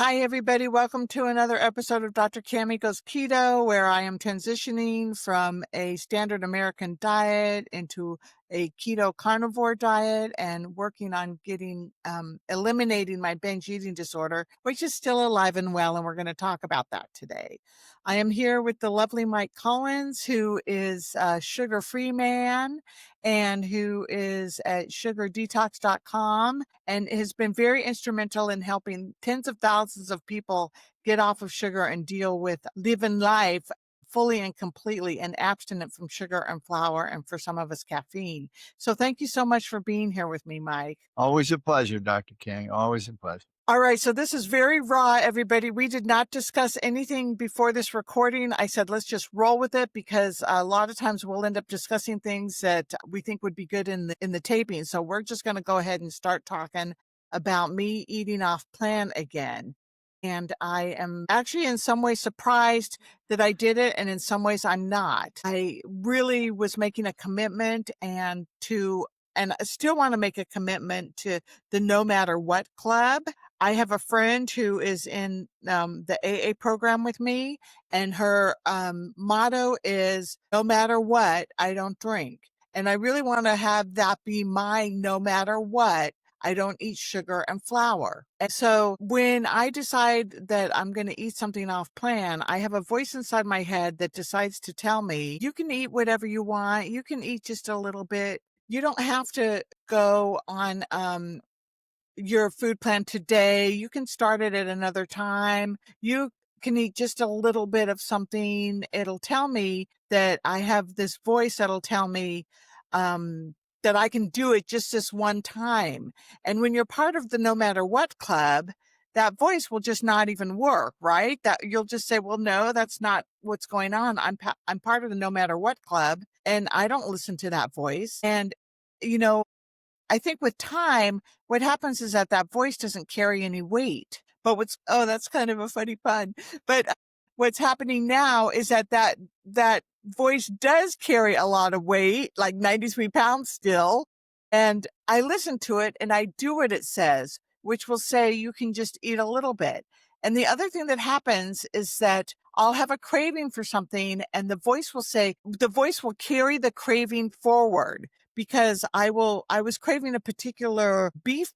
Hi, everybody. Welcome to another episode of Dr. Cammy Goes Keto, where I am transitioning from a standard American diet into a keto carnivore diet and working on eliminating my binge eating disorder, which is still alive and well. And we're going to talk about that today. I am here with the lovely Mike Collins, who is a sugar-free man and who is at sugardetox.com and has been very instrumental in helping tens of thousands of people get off of sugar and deal with living life fully and completely and abstinent from sugar and flour and for some of us caffeine. So thank you so much for being here with me, Mike. Always a pleasure, Dr. King. Always a pleasure. All right, so this is very raw, everybody. We did not discuss anything before this recording. I said, let's just roll with it because a lot of times we'll end up discussing things that we think would be good in the taping. So we're just going to go ahead and start talking about me eating off plan again. And I am actually in some ways surprised that I did it. And in some ways I'm not. I really was making a commitment and I still want to make a commitment to the No Matter What Club. I have a friend who is in the AA program with me, and her motto is, no matter what, I don't drink. And I really want to have that be my no matter what, I don't eat sugar and flour. And so when I decide that I'm going to eat something off plan, I have a voice inside my head that decides to tell me, you can eat whatever you want. You can eat just a little bit. You don't have to go on your food plan today. You can start it at another time. You can eat just a little bit of something. It'll tell me that I have this voice that'll tell me that I can do it just this one time. And when you're part of the No Matter What Club, that voice will just not even work, right? That you'll just say, well, no, that's not what's going on. I'm part of the No Matter What Club, and I don't listen to that voice. And, I think with time, what happens is that voice doesn't carry any weight. But that's kind of a funny pun. But what's happening now is that voice does carry a lot of weight, like 93 pounds still. And I listen to it and I do what it says, which will say you can just eat a little bit. And the other thing that happens is that I'll have a craving for something and the voice will carry the craving forward because I was craving a particular beef,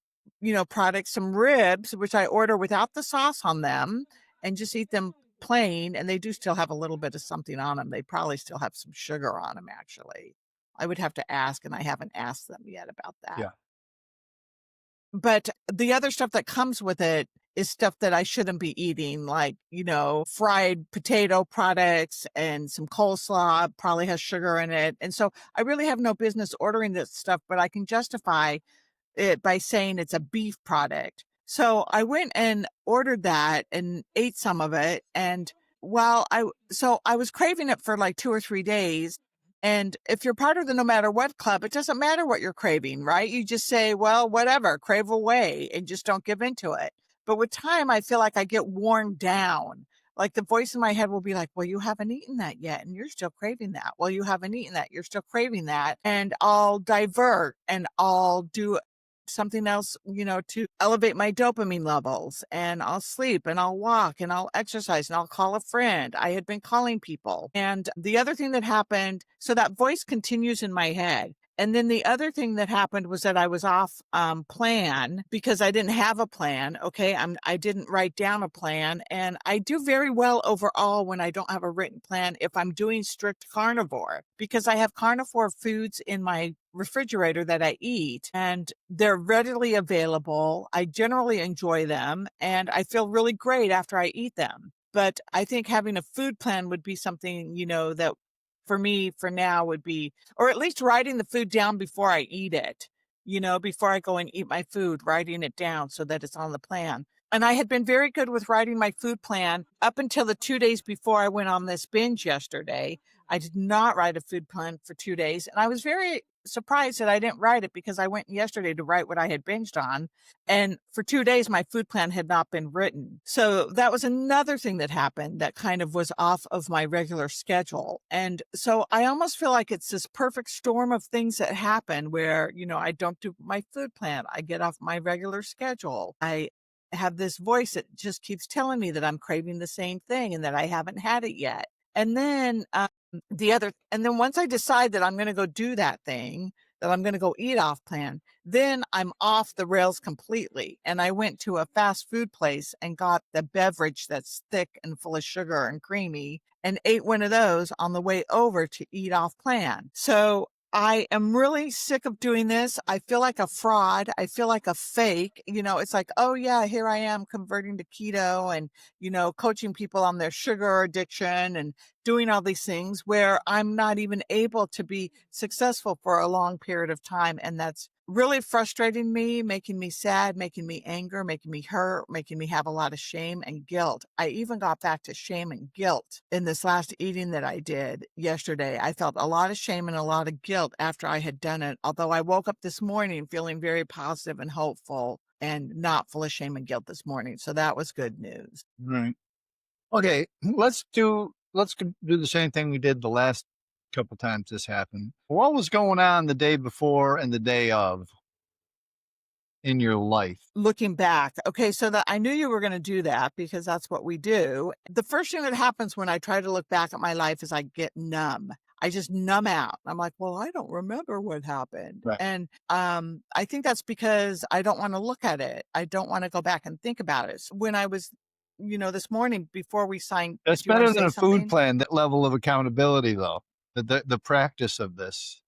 product, some ribs, which I order without the sauce on them and just eat them plain. And they do still have a little bit of something on them. They probably still have some sugar on them, actually. I would have to ask, and I haven't asked them yet about that. Yeah. But the other stuff that comes with it is stuff that I shouldn't be eating, like, fried potato products and some coleslaw probably has sugar in it. And so I really have no business ordering this stuff, but I can justify it by saying it's a beef product. So I went and ordered that and ate some of it. And I was craving it for like 2 or 3 days. And if you're part of the No Matter What Club, it doesn't matter what you're craving, right? You just say, well, whatever, crave away and just don't give into it. But with time, I feel like I get worn down. Like the voice in my head will be like, well, you haven't eaten that yet. And you're still craving that. Well, you haven't eaten that. You're still craving that. And I'll divert and I'll do something else, to elevate my dopamine levels, and I'll sleep and I'll walk and I'll exercise and I'll call a friend. I had been calling people. And the other thing that happened, so that voice continues in my head. And then the other thing that happened was that I was off plan because I didn't have a plan. Okay. I didn't write down a plan, and I do very well overall when I don't have a written plan if I'm doing strict carnivore, because I have carnivore foods in my refrigerator that I eat and they're readily available. I generally enjoy them and I feel really great after I eat them. But I think having a food plan would be something, that for me for now would be, or at least writing the food down before I eat it, before I go and eat my food, writing it down so that it's on the plan. And I had been very good with writing my food plan up until the 2 days before I went on this binge yesterday. I did not write a food plan for 2 days. And I was very surprised that I didn't write it because I went yesterday to write what I had binged on. And for 2 days, my food plan had not been written. So that was another thing that happened that kind of was off of my regular schedule. And so I almost feel like it's this perfect storm of things that happen where, I don't do my food plan. I get off my regular schedule. I have this voice that just keeps telling me that I'm craving the same thing and that I haven't had it yet. And then and then once I decide that I'm going to go do that thing, that I'm going to go eat off plan, then I'm off the rails completely. And I went to a fast food place and got the beverage that's thick and full of sugar and creamy and ate one of those on the way over to eat off plan. So I am really sick of doing this. I feel like a fraud. I feel like a fake. It's like, oh yeah, here I am converting to keto and, coaching people on their sugar addiction and doing all these things where I'm not even able to be successful for a long period of time. And that's really frustrating me, making me sad, making me angry, making me hurt, making me have a lot of shame and guilt. I even got back to shame and guilt in this last eating that I did yesterday. I felt a lot of shame and a lot of guilt after I had done it. Although I woke up this morning feeling very positive and hopeful and not full of shame and guilt this morning. So that was good news. Right. Okay. Let's do the same thing we did the last couple times this happened. What was going on the day before and the day of in your life? Looking back, okay, so that I knew you were going to do that because that's what we do. The first thing that happens when I try to look back at my life is I get numb. I just numb out. I'm like, well, I don't remember what happened. Right. And I think that's because I don't want to look at it. I don't want to go back and think about it. So when I was, this morning before we signed, That's do you want better to than say a food something? plan. That level of accountability, though, the practice of this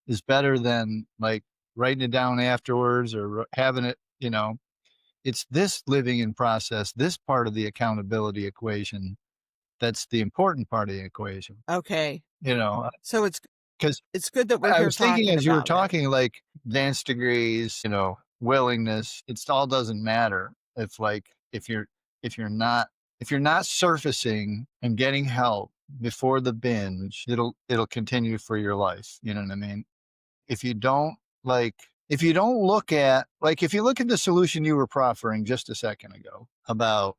is better than like writing it down afterwards or having it. It's this living in process, this part of the accountability equation. That's the important part of the equation. Okay. So Because it's good that we're I here was thinking talking as you were about it. talking, like advanced degrees, willingness, it all doesn't matter. If like, if you're not, if you're not surfacing and getting help before the binge, it'll continue for your life. You know what I mean? If you don't like, if you don't look at, like, if you look at the solution you were proffering just a second ago about,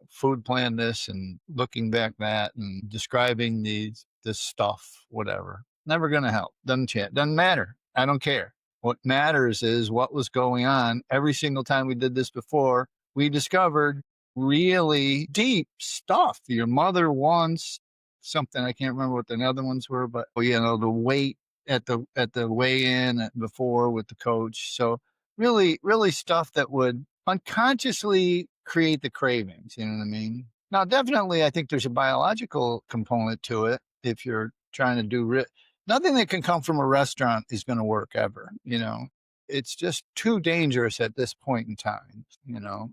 food plan this and looking back that and describing this stuff, whatever, never going to help. Doesn't matter. I don't care. What matters is what was going on every single time we did this before. We discovered really deep stuff. Your mother wants something. I can't remember what the other ones were, but the weight at the weigh-in before with the coach. So really, really stuff that would unconsciously create the cravings. You know what I mean? Now, definitely, I think there's a biological component to it. If you're trying to do nothing that can come from a restaurant is going to work ever. It's just too dangerous at this point in time.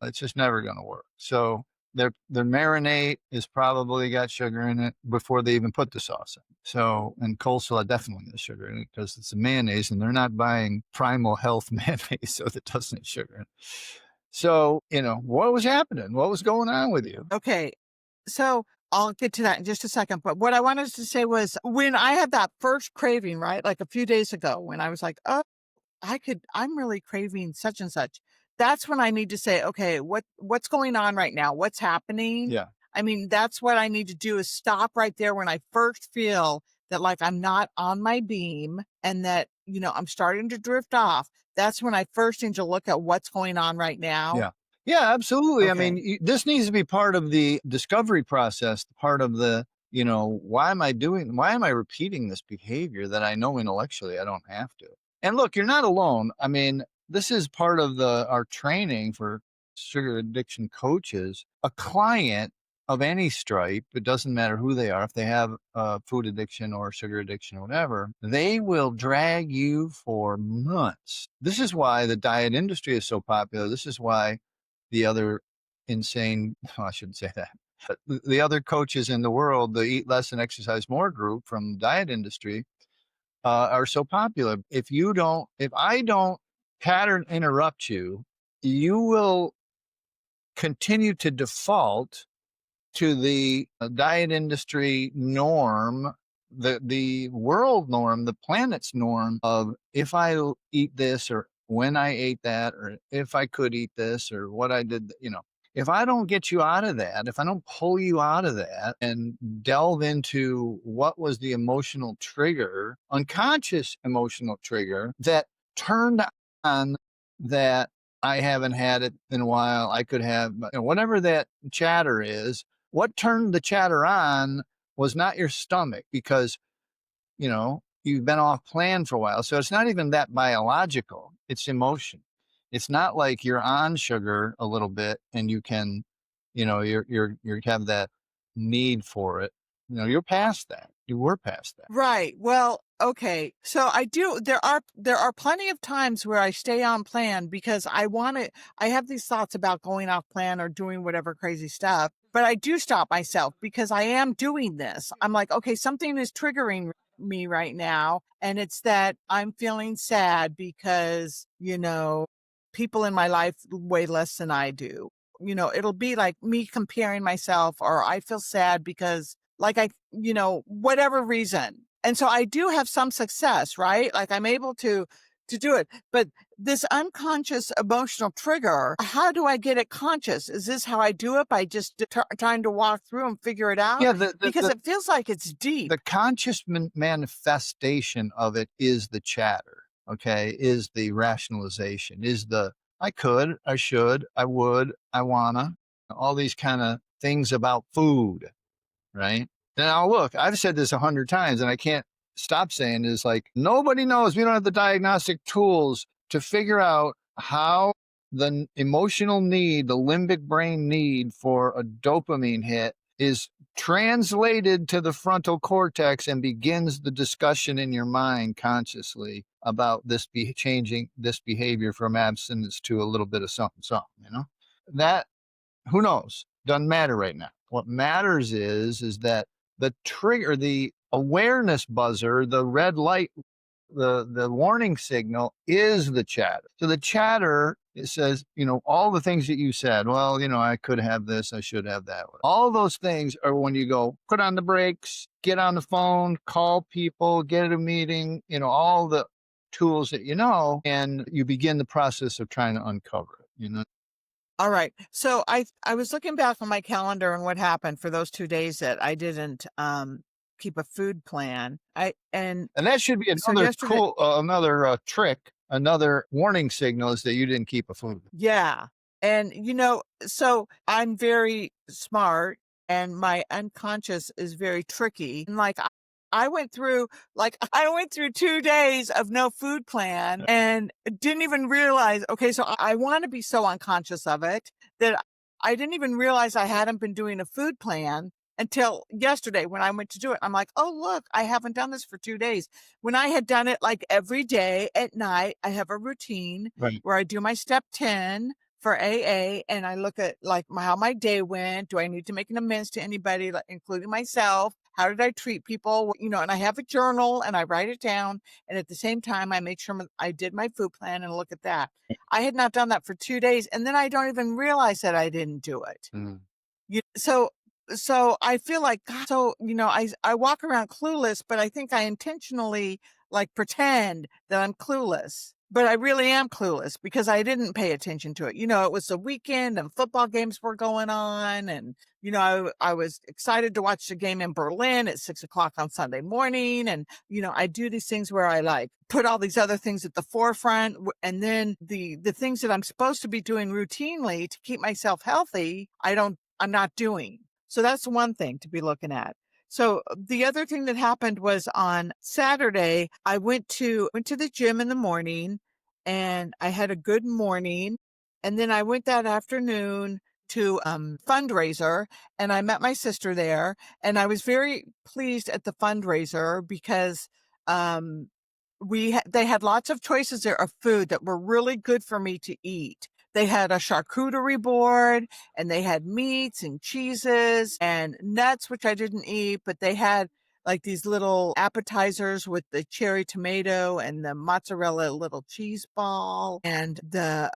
It's just never going to work. So their marinade is probably got sugar in it before they even put the sauce in. So, and coleslaw definitely has sugar in it because it's a mayonnaise and they're not buying Primal Health mayonnaise, so that doesn't have sugar in it. So, what was happening? What was going on with you? Okay. So I'll get to that in just a second. But what I wanted to say was when I had that first craving, right? Like a few days ago, when I was like, oh, I'm really craving such and such. That's when I need to say, okay, what's going on right now? What's happening? Yeah. I mean, that's what I need to do is stop right there when I first feel that like I'm not on my beam and that, I'm starting to drift off. That's when I first need to look at what's going on right now. Yeah. Yeah, absolutely. I Okay. mean, this needs to be part of the discovery process, part of the, why am I repeating this behavior that I know intellectually I don't have to? And look, you're not alone. I mean, this is part of our training for sugar addiction coaches. A client of any stripe, it doesn't matter who they are, if they have food addiction or sugar addiction or whatever, they will drag you for months. This is why the diet industry is so popular. This is why the other I shouldn't say that, but the other coaches in the world, the Eat Less and Exercise More group from the diet industry, are so popular. If I don't pattern interrupt you, you will continue to default to the diet industry norm, the world norm, the planet's norm of if I eat this or when I ate that, or if I could eat this or what I did, if I don't get you out of that, if I don't pull you out of that and delve into what was the emotional trigger, unconscious emotional trigger that turned on that I haven't had it in a while. I could have, whatever that chatter is. What turned the chatter on was not your stomach, because you've been off plan for a while. So it's not even that biological, it's emotion. It's not like you're on sugar a little bit and you can, you have that need for it. You're past that. You were past that. Right. Well, okay. So there are plenty of times where I stay on plan because I have these thoughts about going off plan or doing whatever crazy stuff, but I do stop myself because I am doing this. I'm like, okay, something is triggering me right now, and it's that I'm feeling sad because, people in my life weigh less than I do. It'll be like me comparing myself, or I feel sad because like whatever reason. And so I do have some success, right? Like I'm able to do it. But this unconscious emotional trigger, how do I get it conscious? Is this how I do it, by just trying to walk through and figure it out? Yeah, Because it feels like it's deep. the conscious manifestation of it is the chatter, okay, is the rationalization, is the I could, I should, I would, I wanna, all these kind of things about food, right? Now, look, I've said this 100 times and I can't stop saying is like, nobody knows. We don't have the diagnostic tools to figure out how the emotional need, the limbic brain need for a dopamine hit is translated to the frontal cortex and begins the discussion in your mind consciously about changing this behavior from abstinence to a little bit of something, something, that who knows? Doesn't matter right now. What matters is that the trigger, the awareness buzzer, the red light, the warning signal is the chatter. So the chatter, it says, all the things that you said. Well, I could have this, I should have that. All those things are when you go, put on the brakes, get on the phone, call people, get at a meeting, all the tools that and you begin the process of trying to uncover it. All right. So I was looking back on my calendar and what happened for those 2 days that I didn't keep a food plan. And And that should be so another yesterday, cool, another trick, another warning signal is that you didn't keep a food. yeah. And so I'm very smart and my unconscious is very tricky. And like I went through 2 days of no food plan and didn't even realize, okay, so I want to be so unconscious of it that I didn't even realize I hadn't been doing a food plan until yesterday when I went to do it. I'm like, oh, look, I haven't done this for 2 days. When I had done it like every day at night, I have a routine Right. where I do my step 10 for AA and I look at like how my day went. Do I need to make an amends to anybody, like, including myself? How did I treat people? And I have a journal and I write it down. And at the same time, I make sure I did my food plan and look at that. I had not done that for 2 days. And then I don't even realize that I didn't do it. Mm. So I feel like, God, so, I walk around clueless, but I think I intentionally like pretend that I'm clueless, but I really am clueless because I didn't pay attention to it. It was the weekend and football games were going on. And, I was excited to watch the game in Berlin at 6 o'clock on Sunday morning. And, I do these things where I like put all these other things at the forefront. And then the things that I'm supposed to be doing routinely to keep myself healthy, I'm not doing. So that's one thing to be looking at. So the other thing that happened was on Saturday, I went to the gym in the morning and I had a good morning. And then I went that afternoon to fundraiser and I met my sister there. And I was very pleased at the fundraiser because um, they had lots of choices there of food that were really good for me to eat. They had a charcuterie board and they had meats and cheeses and nuts, which I didn't eat, but they had like these little appetizers with the cherry tomato and the mozzarella little cheese ball and the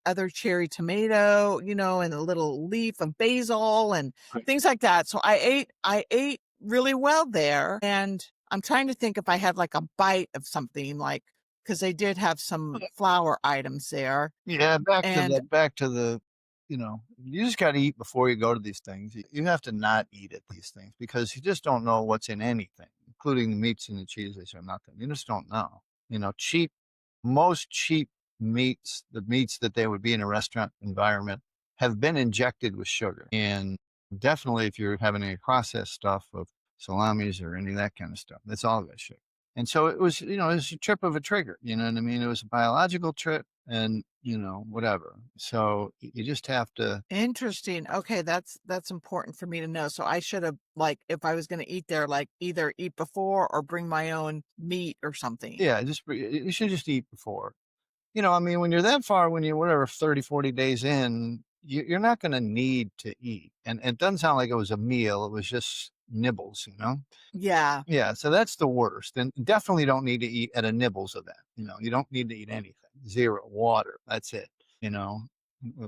other cherry tomato, and a little leaf of basil and Right. things like that. So I ate really well there. And I'm trying to think if I had like a bite of something, like, because they did have some flour items there. Yeah, And back to the, you just got to eat before you go to these things. You have to not eat at these things because you just don't know what's in anything, including the meats and the cheeses or nothing. You just don't know. Cheap, most cheap the meats that they would be in a restaurant environment have been injected with sugar. And definitely if you're having any processed stuff of salamis or any of that kind of stuff, that's all got sugar. And so it was, it was a trip of a trigger, you know what I mean? It was a biological trip and, whatever. So you just have to, Interesting. Okay, that's important for me to know. So I should have, like, if I was going to eat there, like either eat before or bring my own meat or something. yeah, you should just eat before. I mean, when you're that far, when you're whatever 30, 40 days in, you're not going to need to eat. And it doesn't sound like it was a meal. It was just nibbles, you know? Yeah. Yeah. So that's the worst. And definitely don't need to eat at a nibbles event. You don't need to eat anything. Zero water. That's it. You know, Uh,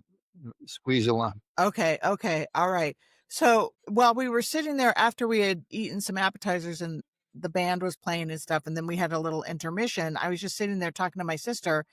Squeeze a lemon. Okay. Okay. All right. So while we were sitting there after we had eaten some appetizers and the band was playing and stuff, and then we had a little intermission, I was just sitting there talking to my sister.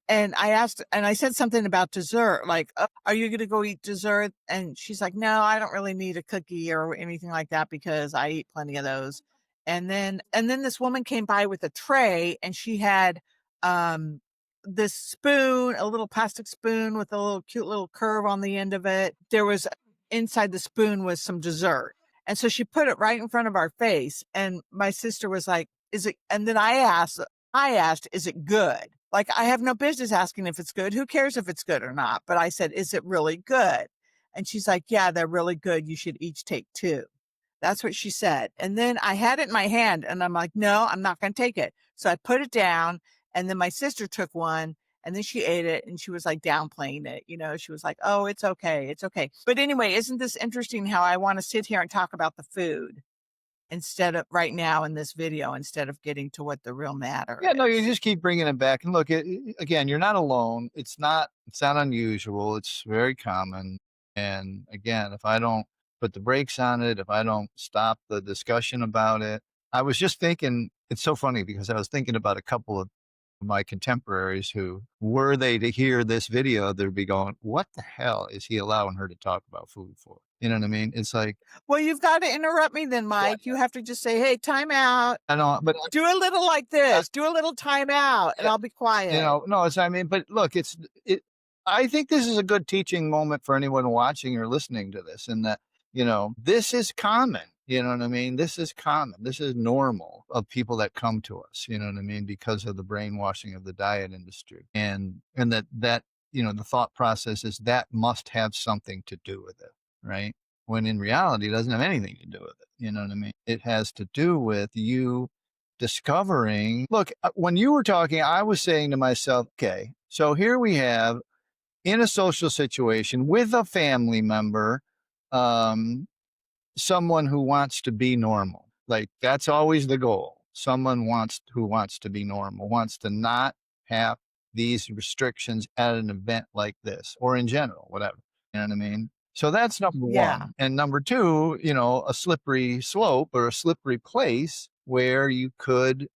And I said something about dessert, like, "Oh, are you gonna go eat dessert?" And she's like, "No, I don't really need a cookie or anything like that because I eat plenty of those." And then this woman came by with a tray and she had, um, this spoon, a little plastic spoon with a little cute little curve on the end of it. There was inside the spoon was some dessert. And so she put it right in front of our face, and my sister was like, "Is it?" And then I asked, "Is it good?" Like, I have no business asking if it's good. Who cares if it's good or not? But I said, "Is it really good?" And she's like, "Yeah, they're really good. You should each take 2." That's what she said. And then I had it in my hand and I'm like, "No, I'm not going to take it." So I put it down and then my sister took one and then she ate it and she was like downplaying it. She was like, "Oh, it's okay. It's okay." But anyway, isn't this interesting how I want to sit here and talk about the food instead of right now in this video, instead of getting to what the real matter Yeah, no, you is? just keep bringing it back. And look, again, you're not alone. It's not unusual. It's very common. And again, if I don't put the brakes on it, if I don't stop the discussion about it, I was just thinking, it's so funny because I was thinking about a couple of my contemporaries who, were they to hear this video, they'd be going, what the hell is he allowing her to talk about food for? You know what I mean? It's like, Well, you've got to interrupt me then, yeah, Mike. You have to just say, "Hey, time out. I know, but Do a little like I, this. Do a little time out," and yeah, I'll be quiet. No, I mean, but look, it. I think this is a good teaching moment for anyone watching or listening to this, and that this is common. You know what I mean? This is common. This is normal of people that come to us. You know what I mean? Because of the brainwashing of the diet industry, and that the thought process is that must have something to do with it, right? When in reality, it doesn't have anything to do with it. You know what I mean? It has to do with you discovering. Look, when you were talking, I was saying to myself, okay, so here we have in a social situation with a family member, um, someone who wants to be normal. Like that's always the goal. Someone who wants to be normal, wants to not have these restrictions at an event like this or in general, whatever. You know what I mean? So that's number Yeah. one. And number two, a slippery slope or a slippery place where you could,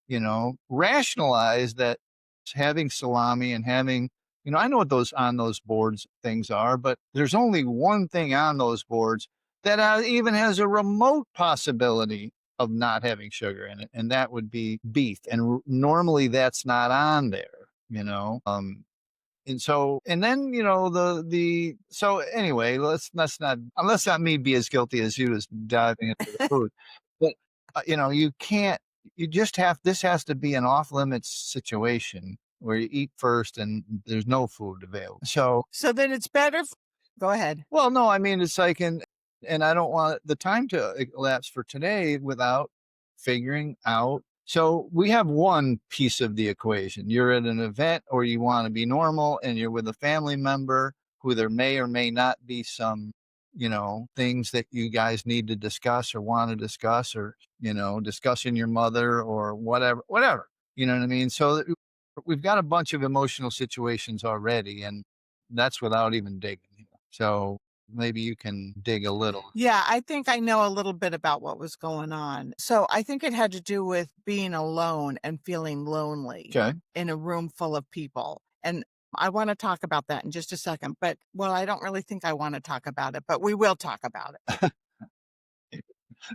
rationalize that having salami and having, I know what those on those boards things are, but there's only one thing on those boards that even has a remote possibility of not having sugar in it, and that would be beef. And normally that's not on there, and so, and then so anyway, let's not me be as guilty as you as diving into the food, but you can't. You just have this has to be an off limits situation where you eat first and there's no food available. So So then it's better go ahead. well, no, I mean, it's like, and I don't want the time to elapse for today without figuring out. So we have one piece of the equation. You're at an event or you want to be normal and you're with a family member who there may or may not be some, things that you guys need to discuss or want to discuss or, discussing your mother or whatever, you know what I mean? So we've got a bunch of emotional situations already, and that's without even digging. So maybe you can dig a little. Yeah, I think I know a little bit about what was going on. So I think it had to do with being alone and feeling lonely Okay. in a room full of people. And I want to talk about that in just a second. But, well, I don't really think I want to talk about it, but we will talk about it.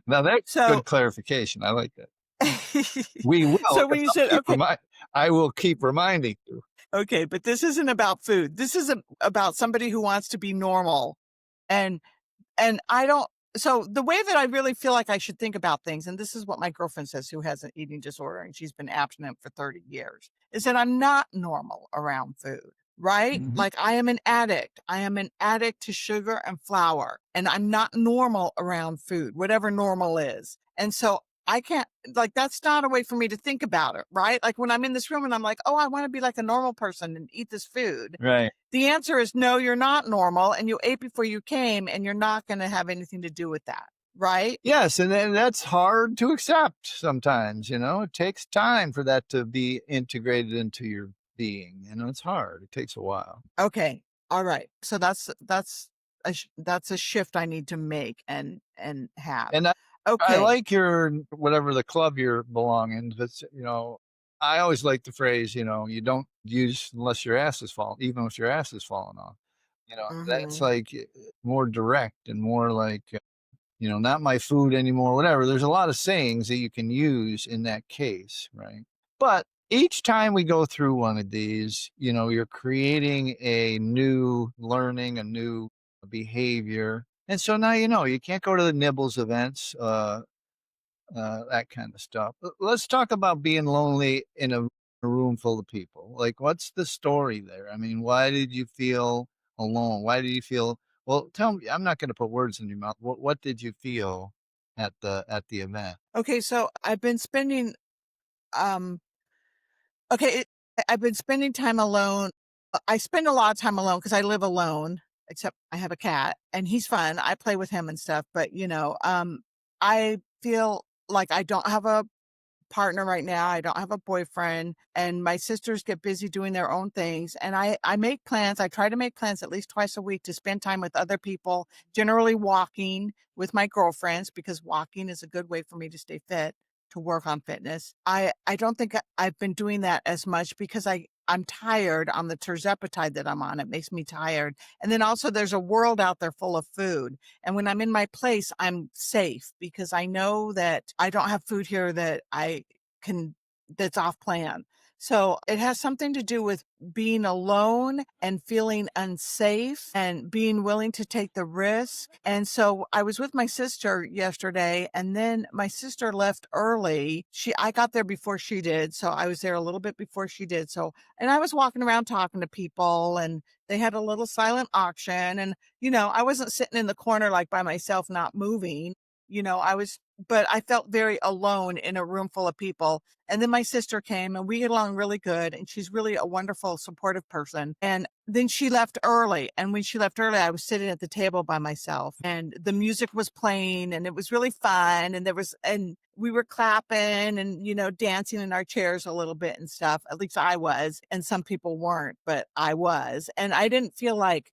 Now that's So, good clarification. I like that. We will, so when because you said, okay, I will keep reminding you. Okay, but this isn't about food. This is about somebody who wants to be normal. And I don't so the way that I really feel like I should think about things, and this is what my girlfriend says, who has an eating disorder and she's been abstinent for 30 years, is that I'm not normal around food, right? Mhm. Like I am an addict. I am an addict to sugar and flour, and I'm not normal around food, whatever normal is. And so I can't, like, that's not a way for me to think about it, right? Like when I'm in this room and I'm like, oh, I want to be like a normal person and eat this food. Right. The answer is no, you're not normal and you ate before you came and you're not going to have anything to do with that. Right? Yes, and then that's hard to accept sometimes, you know? It takes time for that to be integrated into your being, you know? It's hard. It takes a while. Okay. All right. So that's a shift I need to make and have. And I Okay. like your whatever the club you're belonging. That's I always like the phrase, you don't use unless your ass is falling, even if your ass is falling off. That's Mhm. like more direct and more like not my food anymore, whatever. There's a lot of sayings that you can use in that case, right? But each time we go through one of these, you're creating a new learning, a new behavior. And so now you can't go to the Nibbles events, that kind of stuff. Let's talk about being lonely in a room full of people. Like, what's the story there? I mean, why did you feel alone? Why did you feel? Well, tell me. I'm not going to put words in your mouth. What did you feel at the event? Okay, so I've been spending um okay, I've been spending time alone. I spend a lot of time alone because I live alone, except I have a cat and he's fun. I play with him and stuff, but I feel like I don't have a partner right now. I don't have a boyfriend, and my sisters get busy doing their own things. And I make plans. I try to make plans at least twice a week to spend time with other people, generally walking with my girlfriends because walking is a good way for me to stay fit, to work on fitness. I don't think I've been doing that as much because I'm tired on the terzepatide that I'm on. It makes me tired. And then also there's a world out there full of food. And when I'm in my place, I'm safe because I know that I don't have food here that I can, that's off plan. So it has something to do with being alone and feeling unsafe and being willing to take the risk. And so I was with my sister yesterday and then my sister left early. I got there before she did. So I was there a little bit before she did. So, and I was walking around talking to people and they had a little silent auction and I wasn't sitting in the corner like by myself, not moving. I was, but I felt very alone in a room full of people. And then my sister came and we get along really good. And she's really a wonderful, supportive person. And then she left early. And when she left early, I was sitting at the table by myself and the music was playing and it was really fun. And we were clapping and, dancing in our chairs a little bit and stuff. At least I was. And some people weren't, but I was. And I didn't feel like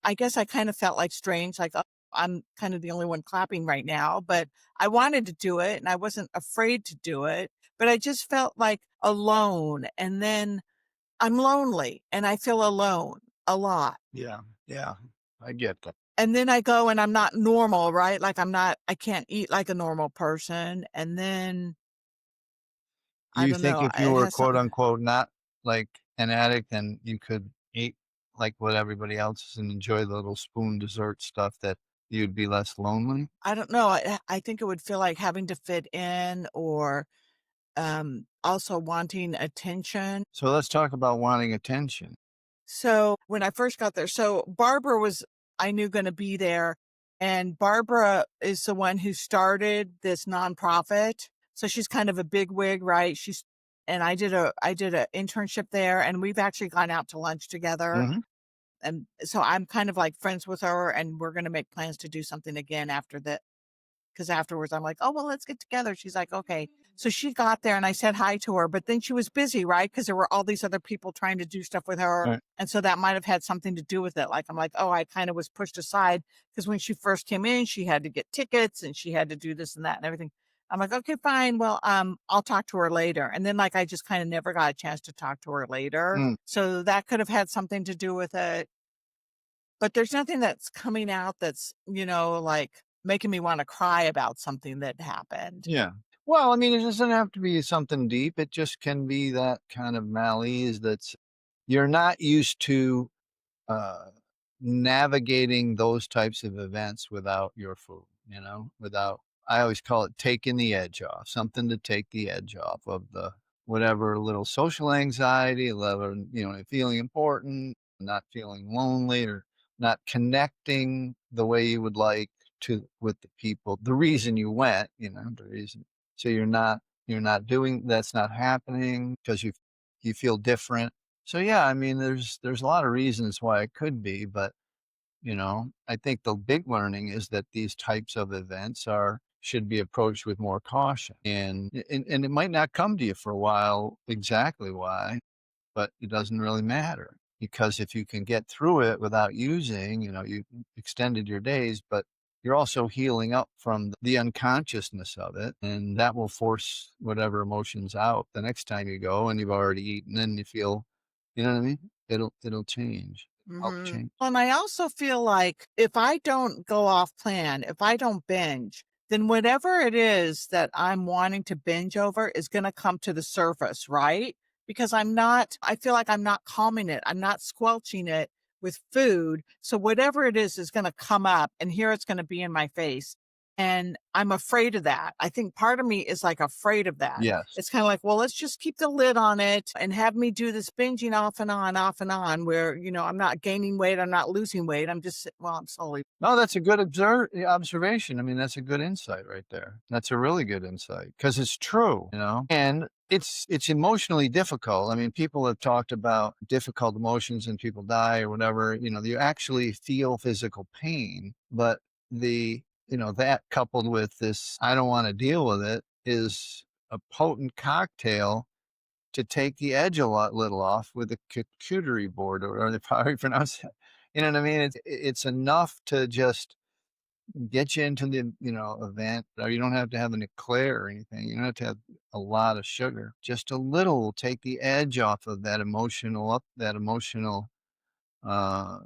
I guess I kind of felt like strange, like, oh, I'm kind of the only one clapping right now, but I wanted to do it and I wasn't afraid to do it, but I just felt like alone. And then I'm lonely and I feel alone a lot. Yeah, yeah, I get that. And then I go and I'm not normal, right? Like I can't eat like a normal person. And then I You don't think know, if you it were has quote something. unquote not like an addict, then you could eat like what everybody else is and enjoy the little spoon dessert stuff that you'd be less lonely? I don't know. I think it would feel like having to fit in or also wanting attention. So let's talk about wanting attention. So when I first got there, so Barbara was, I knew going to be there. And Barbara is the one who started this nonprofit. So she's kind of a big wig, right? And I did a internship there and we've actually gone out to lunch together. Mhm. And so I'm kind of like friends with her and we're going to make plans to do something again after that. Because afterwards I'm like, oh, well, let's get together. She's like, okay. So she got there and I said hi to her, but then she was busy, right? Because there were all these other people trying to do stuff with her. Right. And so that might have had something to do with it. Like, I'm like, oh, I kind of was pushed aside because when she first came in, she had to get tickets and she had to do this and that and everything. I'm like, okay, fine. Well, I'll talk to her later. And then like I just kind of never got a chance to talk to her later. Mm, So that could have had something to do with it. But there's nothing that's coming out that's, like making me wanna cry about something that happened. yeah. Well, I mean, it doesn't have to be something deep. It just can be that kind of malaise that's you're not used to uh, navigating those types of events without your food, without, I always call it taking the edge off, something to take the edge off of the whatever little social anxiety, level, feeling important, not feeling lonely, or not connecting the way you would like to with the people, the reason you went, the reason. So you're not doing, that's not happening because you feel different. So yeah, I mean, there's a lot of reasons why it could be, but I think the big learning is that these types of events are should be approached with more caution, and it might not come to you for a while exactly why, but it doesn't really matter, because if you can get through it without using, you extended your days, but you're also healing up from the unconsciousness of it, and that will force whatever emotions out the next time you go and you've already eaten and you feel, you know what I mean? It'll change. Help change. And I also feel like if I don't go off plan, if I don't binge, then whatever it is that I'm wanting to binge over is going to come to the surface, right? Because I feel like I'm not calming it. I'm not squelching it with food. So whatever it is going to come up, and here it's going to be in my face. And I'm afraid of that. I think part of me is like afraid of that. Yes. It's kind of like, well, let's just keep the lid on it and have me do this binging off and on, where, I'm not gaining weight. I'm not losing weight. I'm slowly. No, that's a good observation. I mean, that's a good insight right there. That's a really good insight because it's true, and it's emotionally difficult. I mean, people have talked about difficult emotions and people die or whatever, you actually feel physical pain, but that coupled with this, I don't want to deal with it, is a potent cocktail to take the edge little off with a charcuterie board, or they probably pronounce it. You know what I mean? It's enough to just get you into the event. Or you don't have to have an eclair or anything. You don't have to have a lot of sugar. Just a little will take the edge off of that emotional uh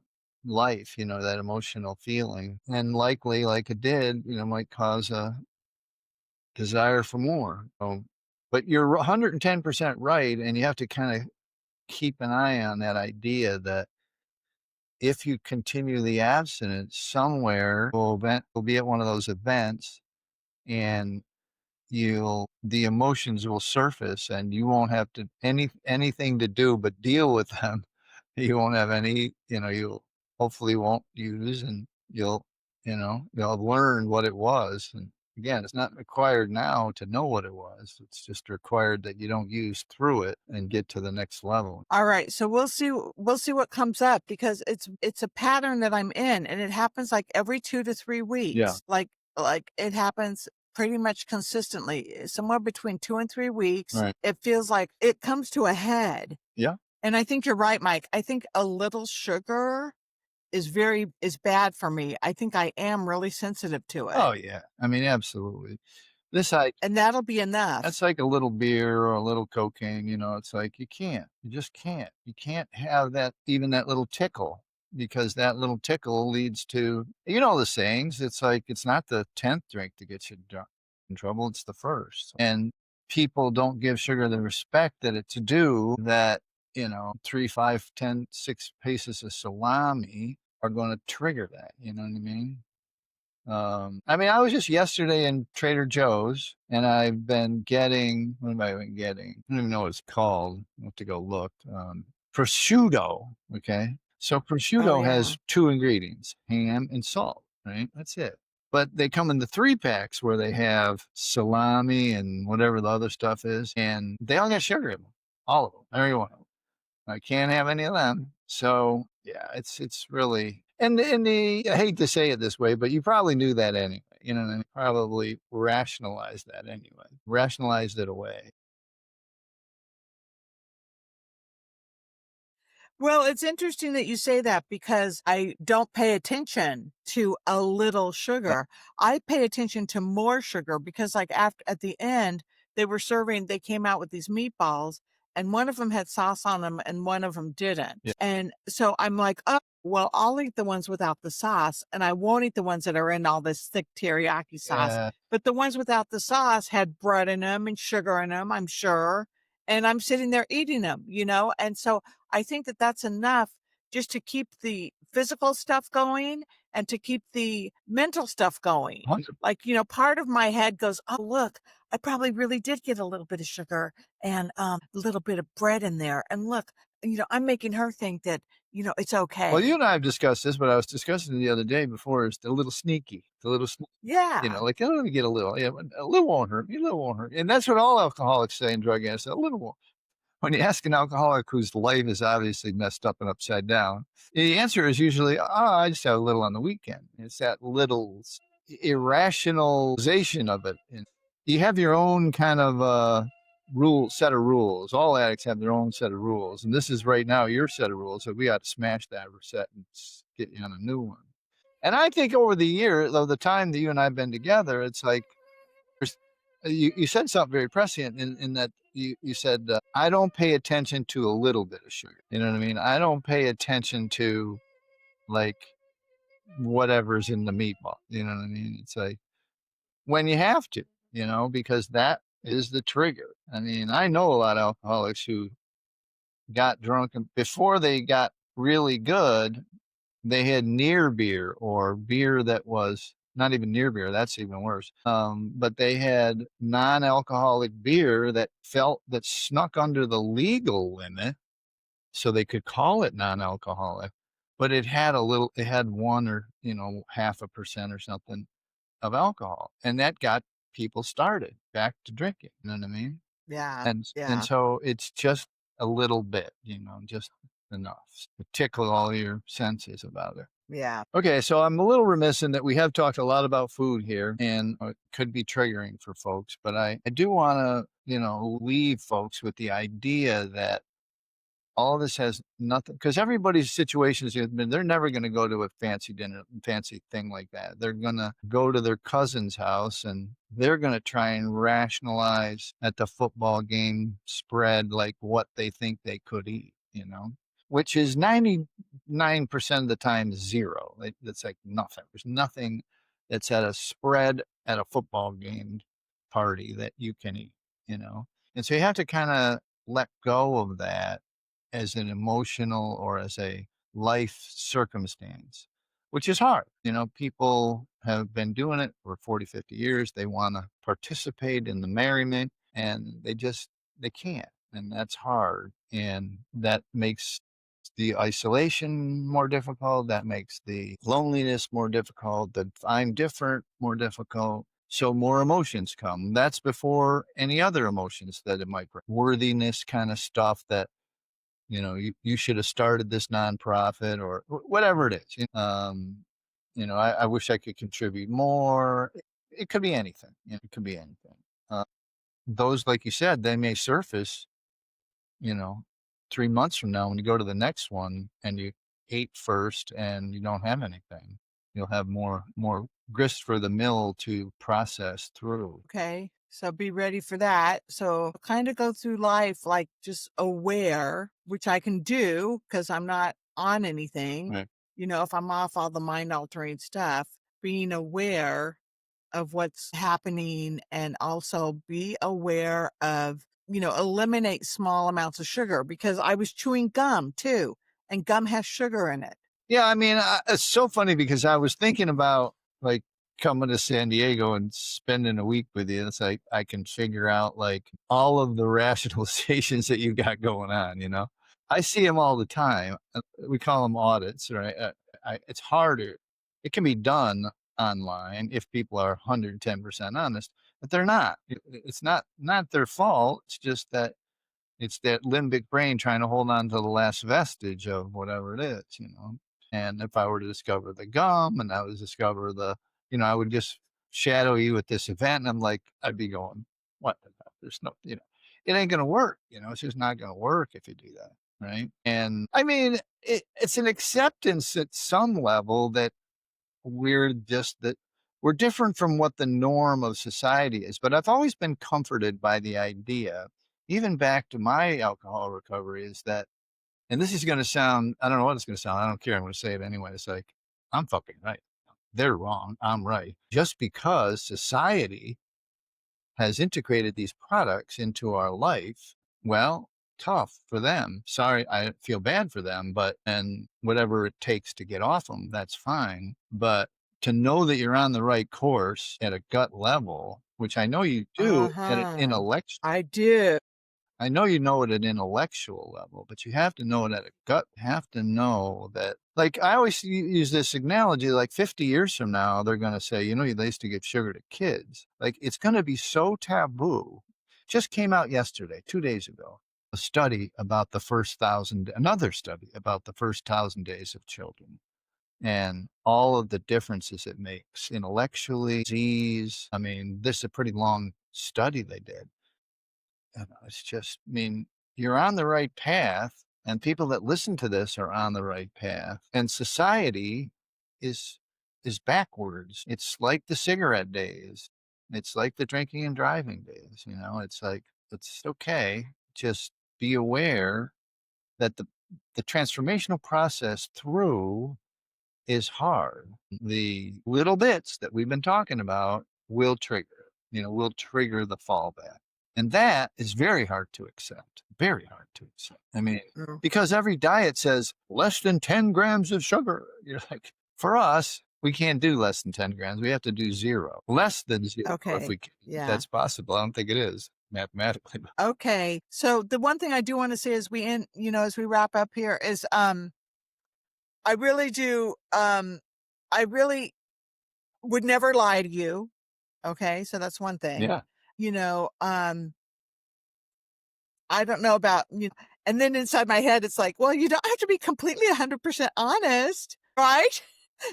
life, that emotional feeling, and likely, like it did, might cause a desire for more. But you're 110% right, and you have to kind of keep an eye on that idea that if you continue the abstinence, somewhere will be at one of those events, and the emotions will surface, and you won't have to anything to do but deal with them. You won't have any, you'll hopefully won't use, and you'll have learned what it was. And again, it's not required now to know what it was. It's just required that you don't use through it and get to the next level. All right. So we'll see what comes up, because it's a pattern that I'm in, and it happens like every 2 to 3 weeks. Yeah. Like it happens pretty much consistently, somewhere between 2 and 3 weeks. Right. It feels like it comes to a head. Yeah. And I think you're right, Mike. I think a little sugar is bad for me. I think I am really sensitive to it. Oh yeah. I mean, absolutely. And that'll be enough. That's like a little beer or a little cocaine, it's like you just can't. You can't have that, even that little tickle, because that little tickle leads to, the sayings. It's like, it's not the 10th drink that gets you in trouble, it's the first. And people don't give sugar the respect that it's due, that, 3, 5, 10, 6 pieces of salami are going to trigger that. You know what I mean? I mean, I was just yesterday in Trader Joe's, and I've been getting, what have I been getting? I don't even know what it's called. I'll have to go look. Prosciutto. Okay. So prosciutto has 2 ingredients, ham and salt, right? That's it. But they come in the 3 packs where they have salami and whatever the other stuff is, and they all got sugar in them. All of them. Every one of them. I can't have any of them. So yeah, it's really, and I hate to say it this way, but you probably knew that anyway. And probably rationalized that anyway. Rationalized it away. Well, it's interesting that you say that, because I don't pay attention to a little sugar. I pay attention to more sugar, because like at the end, they came out with these meatballs, and one of them had sauce on them and one of them didn't. Yeah. And so I'm like, oh, well, I'll eat the ones without the sauce, and I won't eat the ones that are in all this thick teriyaki sauce. Yeah. But the ones without the sauce had bread in them and sugar in them, I'm sure. and I'm sitting there eating them, and so I think that that's enough just to keep the physical stuff going and to keep the mental stuff going. 100. Like, part of my head goes, oh, look, I probably really did get a little bit of sugar and a little bit of bread in there. And look, I'm making her think that, it's Well, you okay. and I have discussed this, but I was discussing it the other day before. Is the little sneaky, Yeah. like, oh, let me get a little, yeah, a little won't hurt me, a little won't hurt. And that's what all alcoholics say and drug addicts say, a little won't. When you ask an alcoholic whose life is obviously messed up and upside down, the answer is usually, oh, I just have a little on the weekend. It's that little irrationalization of it. And you have your own kind of set of rules. All addicts have their own set of rules. And this is right now your set of rules. So we got to smash that reset and get you on a new one. And I think over the years, of the time that you and I have been together, it's like, you said something very prescient in that you said, I don't pay attention to a little bit of sugar. You know what I mean? I don't pay attention to like whatever's in the meatball. You know what I mean? It's like when you have to, because that is the trigger. I mean, I know a lot of alcoholics who got drunk and before they got really good, they had near beer or beer that was not even near beer. That's even worse. But they had non-alcoholic beer that snuck under the legal limit, so they could call it non-alcoholic, but it had 1 or half a percent or something of alcohol, and that got people started back to drinking. You know what I mean? Yeah. And Yeah. so it's just a little bit, just enough to tickle all your senses about it. Yeah. Okay, so I'm a little remiss in that we have talked a lot about food here and it could be triggering for folks, but I do want to, leave folks with the idea that all this has nothing because everybody's situations they're never going to go to a fancy dinner, fancy thing like that. They're going to go to their cousin's house and they're going to try and rationalize at the football game spread like what they think they could eat, which is 99% of the time zero. That's like nothing. There's nothing that's at a spread at a football game party that you can eat, you know? And so you have to kind of let go of that as an emotional or as a life circumstance, which is hard. People have been doing it for 40, 50 years. They want to participate in the merriment and they can't. And that's hard. And that makes the isolation more difficult. That makes the loneliness more difficult. The I'm different more difficult. So more emotions come. That's before any other emotions that it might bring. Worthiness kind of stuff that you should have started this nonprofit or whatever it is. I wish I could contribute more. It could be anything. It could be anything. Uh, those, like you said, they may surface, you know, 3 months from now when you go to the next one and you ate first and you don't have anything. You'll have more grist for the mill to process through. Okay. So be ready for that. So kind of go through life like just aware, which I can do because I'm not on anything. Right. If I'm off all the mind altering stuff, being aware of what's happening and also be aware of, eliminate small amounts of sugar because I was chewing gum too, and gum has sugar in it. Yeah, I mean, it's so funny because I was thinking about like coming to San Diego and spending a week with you. It's like I can figure out like all of the rationalizations that you got going on. I see them all the time. We call them audits, right? It's harder. It can be done online if people are 110% honest, but they're not. It's not their fault. It's just that it's that limbic brain trying to hold on to the last vestige of whatever it is. And if I were to discover the gum and I would discover I would just shadow you at this event and I'm like, I'd be going, what the hell? There's no, it ain't going to work. It's just not going to work if you do that. Right. And I mean, it's an acceptance at some level that that we're different from what the norm of society is. But I've always been comforted by the idea, even back to my alcohol recovery, is that, and this is going to sound, I don't know what it's going to sound. I don't care. I'm going to say it anyway. It's like, I'm fucking right. They're wrong. I'm right. Just because society has integrated these products into our life Well, tough for them. Sorry, I feel bad for them, but and whatever it takes to get off them, that's fine. But to know that you're on the right course at a gut level, which I know you do at an Uh-huh. intellectual, I do. I know you know at an intellectual level, but you have to know it at a gut. You have to know that, like I always use this analogy, like 50 years from now, they're going to say, you know, they used to give sugar to kids. Like it's going to be so taboo. Just came out yesterday, 2 days ago, a study about the first thousand, another study about the first 1,000 days of children and all of the differences it makes intellectually, disease. I mean, this is a pretty long study they did. It's just, I mean, you're on the right path, and people that listen to this are on the right path. And society is is backwards. It's like the cigarette days. It's like the drinking and driving days. You know, it's like it's okay. Just be aware that the transformational process through is hard. The little bits that we've been talking about will trigger, will trigger the fallback. And that is very hard to accept, very hard to accept. I mean, Mm. because every diet says less than 10 grams of sugar. You're like, for us, we can't do less than 10 grams. We have to do zero, less than zero if Okay. we can. If Yeah. that's possible. I don't think it is mathematically. Okay. So the one thing I do want to say as we end, as we wrap up here is I really do I really would never lie to you. Okay? So that's one thing. Yeah. You know, I don't know about and then inside my head it's like, well, you don't have to be completely 100% honest, right?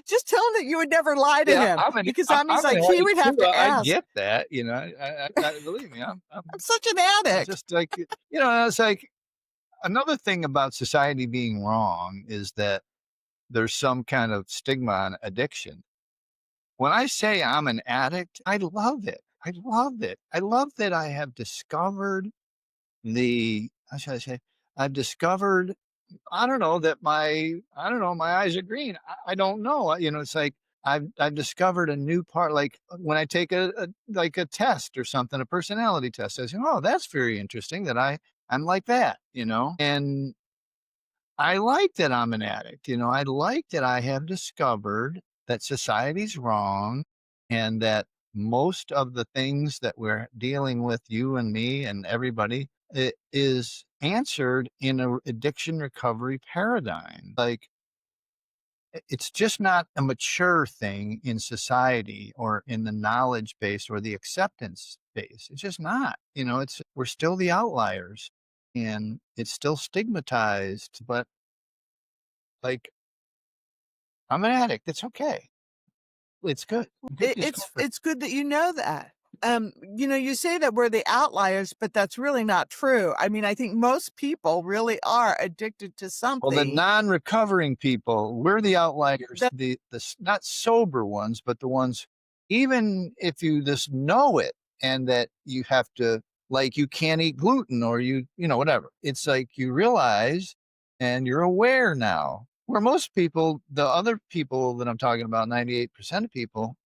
Just tell him that you would never lie to Yeah, him because I'm he's an like he addict would have too. to I ask. get that, believe me, I'm such an I'm addict. just like, it's like another thing about society being wrong is that there's some kind of stigma on addiction. When I say I'm an addict, I love it. I love it. I love that I have discovered how should I say, I've discovered, I don't know that I don't know, my eyes are green. I don't know. It's like I've discovered a new part. Like when I take like a test or something, a personality test, I say, oh, that's very interesting that I'm like that. And I like that I'm an addict. I like that I have discovered that society's wrong and that most of the things that we're dealing with, you and me and everybody, it is answered in a addiction recovery paradigm. Like it's just not a mature thing in society or in the knowledge base or the acceptance base. It's just not. It's we're still the outliers and it's still stigmatized, but like I'm an addict. It's okay. It's good. Good It, it's discovery. it's good that you know that. You say that we're the outliers, but that's really not true. I mean, I think most people really are addicted to Well, the something. non-recovering people, we're the outliers, That not sober ones, but the ones, even if you just know it and that you have to, like, you can't eat gluten or whatever. It's like you realize and you're aware now. Where most people, the other people that I'm talking about, 98% of people,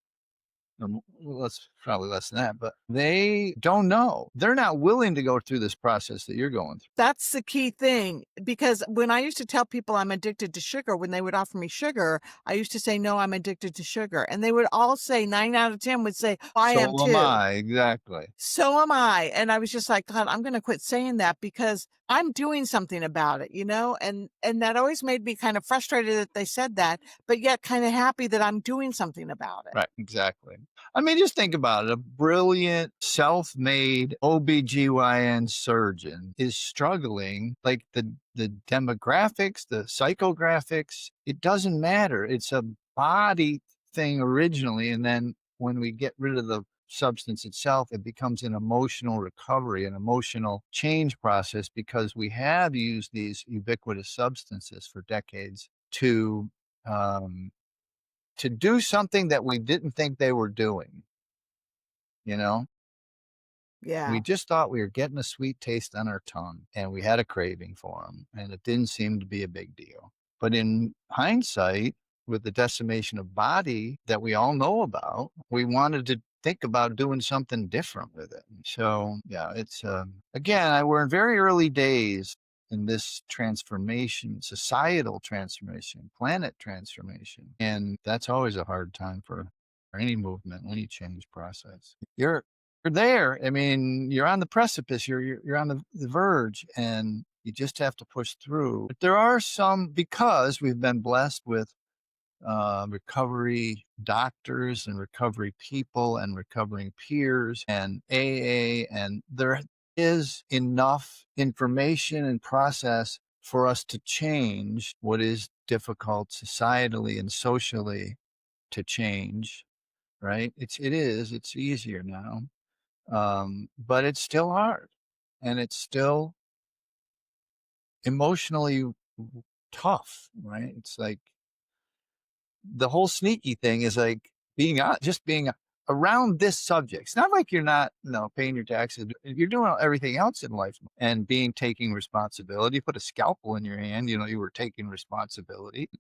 less probably less than that, but they don't know. They're not willing to go through this process that you're going through. that's the key thing because when I used to tell people I'm addicted to sugar, when they would offer me sugar, I used to say, no, I'm addicted to sugar. And they would all say, 9 out of 10 would say, I am So am too. I, exactly. So am I. And I was just like, God, I'm going to quit saying that because I'm doing something about it, and that always made me kind of frustrated that they said that, but yet kind of happy that I'm doing something about it. Right, exactly. I mean, just think about it. A brilliant, self-made OBGYN surgeon is struggling. Like the demographics, the psychographics, it doesn't matter. It's a body thing originally. And then when we get rid of the substance itself, it becomes an emotional recovery, an emotional change process because we have used these ubiquitous substances for decades um, to do something that we didn't think they were doing, you know? We Yeah. just thought we were getting a sweet taste on our tongue and we had a craving for them and it didn't seem to be a big deal. But in hindsight, with the decimation of body that we all know about, we wanted to think about doing something different with it. So yeah, it's again, we're in very early days in this transformation, societal transformation, planet transformation, and that's always a hard time for any movement, any change process. You're there. I mean, you're on the precipice. You're on the verge, and you just have to push through. But there are some, because we've been blessed with recovery doctors and recovery people and recovering peers and AA, and there is enough information and process for us to change what is difficult societally and socially to change. Right? It's easier now, but it's still hard, and it's still emotionally tough. Right? It's like the whole sneaky thing is like just being around this subject. It's not like you're not, paying your taxes. You're doing everything else in life and taking responsibility. Put a scalpel in your hand, you were taking responsibility.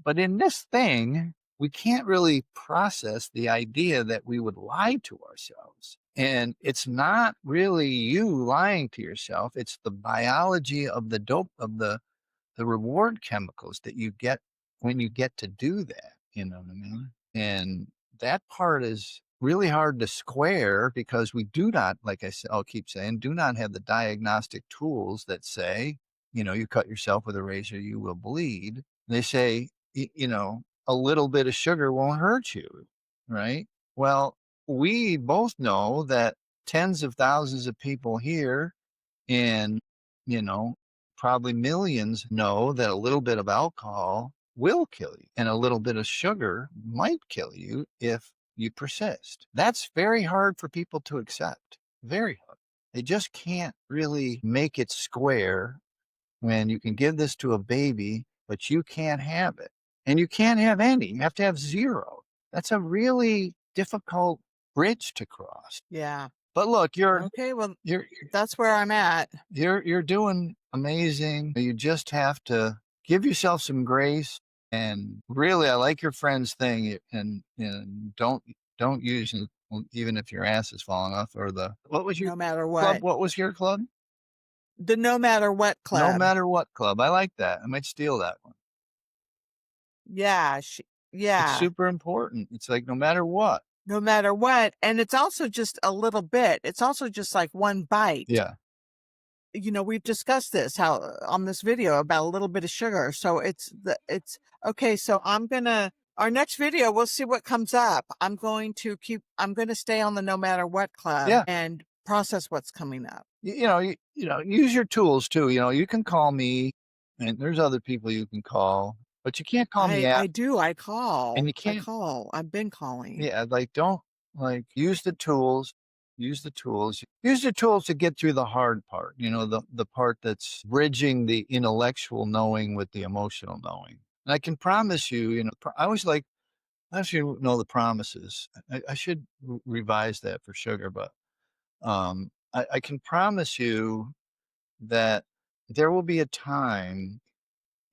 But in this thing, we can't really process the idea that we would lie to ourselves. And it's not really you lying to yourself. It's the biology of the dope, of the reward chemicals that you get when you get to do that. You know what I mean? And that part is really hard to square because we do not, like I said, I'll keep saying, do not have the diagnostic tools that say, you cut yourself with a razor, you will bleed. They say, a little bit of sugar won't hurt you, right? Well, we both know that tens of thousands of people here and, you know, probably millions know that a little bit of alcohol will kill you and a little bit of sugar might kill you if you persist. That's very hard for people to accept. Very hard. They just can't really make it square when you can give this to a baby, but you can't have it. And you can't have any. You have to have zero. That's a really difficult bridge to cross. Yeah. But look, Okay. Well, you're that's where I'm at. you're doing amazing. You just have to give yourself some grace. And really, I like your friend's thing. And don't use it even if your ass is falling off. Or what was your No matter club? what. What was your club? The No Matter What No Club. matter what club. I like that. I might steal that one. Yeah. It's Yeah. super important. It's like no matter what. No matter what. And it's also just a little bit. It's also just like one bite. Yeah. We've discussed this, how on this video about a little bit of sugar. So it's okay. So our next video, we'll see what comes up. I'm going to stay on the No Matter What Club Yeah. and process what's coming up. Use your tools too. You can call me, and there's other people you can call, but you can't call me I do. I call. and you I can't. call. I've been calling. Yeah, don't use the tools. Use the tools. Use the tools to get through the hard part. The part that's bridging the intellectual knowing with the emotional knowing. And I can promise you, I should know the promises. I should revise that for sugar, but I can promise you that there will be a time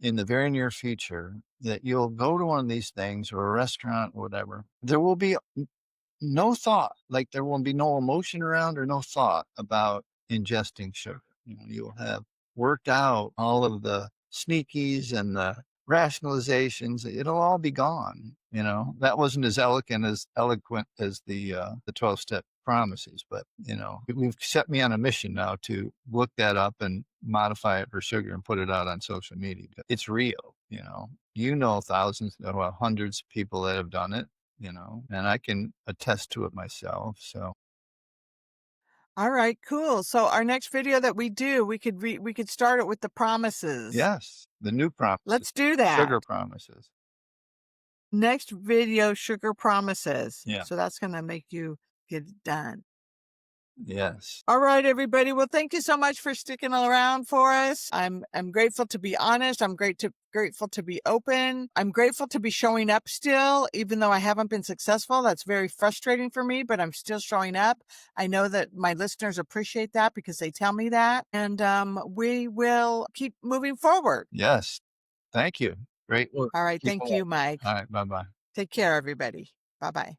in the very near future that you'll go to one of these things or a restaurant or whatever. There will be no thought, like there will be no emotion around or no thought about ingesting sugar. You'll have worked out all of the sneakies and the rationalizations. It'll all be gone. That wasn't as eloquent as the 12-step promises, but we've set me on a mission now to look that up and modify it for sugar and put it out on social media. It's real. Thousands, well, hundreds of people that have done it, and I can attest to it myself. So, All right, cool. So our next video that we do, we could start it with the promises. yes, the new promises. Let's do that. Sugar promises. Next video, sugar promises. Yeah. So that's going to make you get it done. Yes. All right, everybody. Well, thank you so much for sticking around for us. I'm grateful to be honest. I'm grateful to be open. I'm grateful to be showing up still, even though I haven't been successful. That's very frustrating for me, but I'm still showing up. I know that my listeners appreciate that because they tell me that. And we will keep moving forward. Yes. Thank you. Great work. All right. Keep Thank it up. you, Mike. All right. Bye bye. Take care, everybody. Bye bye.